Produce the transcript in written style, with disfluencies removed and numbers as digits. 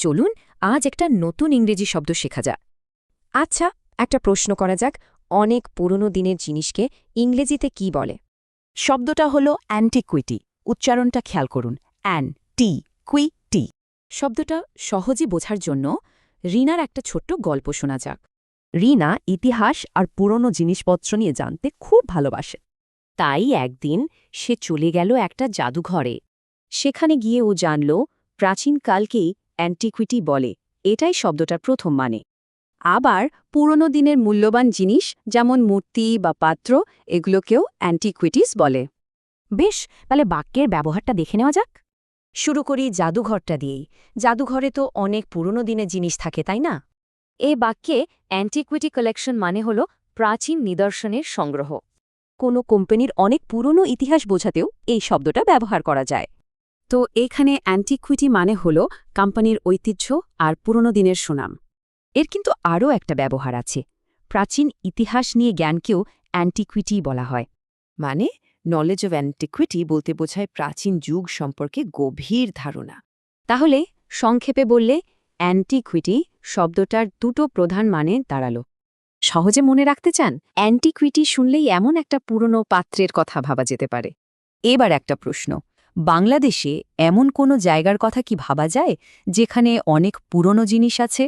চলুন আজ একটা নতুন ইংরেজি শব্দ শেখা যাক। আচ্ছা, একটা প্রশ্ন করা যাক। অনেক পুরনো দিনের জিনিসকে ইংরেজিতে কি বলে? শব্দটা হলো অ্যান্টিকুইটি। উচ্চারণটা খেয়াল করুন, অ্যান-টি-কুই-টি। শব্দটা সহজে বোঝার জন্য রিনার একটা ছোট্ট গল্প শোনা যাক। রিনা ইতিহাস আর পুরনো জিনিসপত্র নিয়ে জানতে খুব ভালোবাসে। তাই একদিন সে চলে গেল একটা জাদুঘরে। সেখানে গিয়ে ও জানল প্রাচীনকালকেই অ্যান্টিকুইটি বলে, এটাই শব্দটার প্রথম মানে। আবার পুরনো দিনের মূল্যবান জিনিস যেমন মূর্তি বা পাত্র, এগুলোকেও অ্যান্টিকুইটিস বলে। বেশ, তাহলে বাক্যের ব্যবহারটা দেখে নেওয়া যাক। শুরু করি জাদুঘরটা দিয়েই। জাদুঘরে তো অনেক পুরনো দিনের জিনিস থাকে, তাই না? এ বাক্যে অ্যান্টিকুইটি কালেকশন মানে হল প্রাচীন নিদর্শনের সংগ্রহ। কোনো কোম্পানির অনেক পুরনো ইতিহাস বোঝাতেও এই শব্দটা ব্যবহার করা যায়। তো এখানে অ্যান্টিকুইটি মানে হল কোম্পানির ঐতিহ্য আর পুরনো দিনের সুনাম। এর কিন্তু আরও একটা ব্যবহার আছে। প্রাচীন ইতিহাস নিয়ে জ্ঞানকেও অ্যান্টিকুইটি বলা হয়। মানে নলেজ অব অ্যান্টিকুইটি বলতে বোঝায় প্রাচীন যুগ সম্পর্কে গভীর ধারণা। তাহলে সংক্ষেপে বললে অ্যান্টিকুইটি শব্দটার দুটো প্রধান মানে দাঁড়ালো। সহজে মনে রাখতে চান? অ্যান্টিকুইটি শুনলেই এমন একটা পুরনো পাত্রের কথা ভাবা যেতে পারে। এবার একটা প্রশ্ন, বাংলাদেশে এমন কোনো জায়গার কথা কি ভাবা যায় যেখানে অনেক পুরনো জিনিস আছে?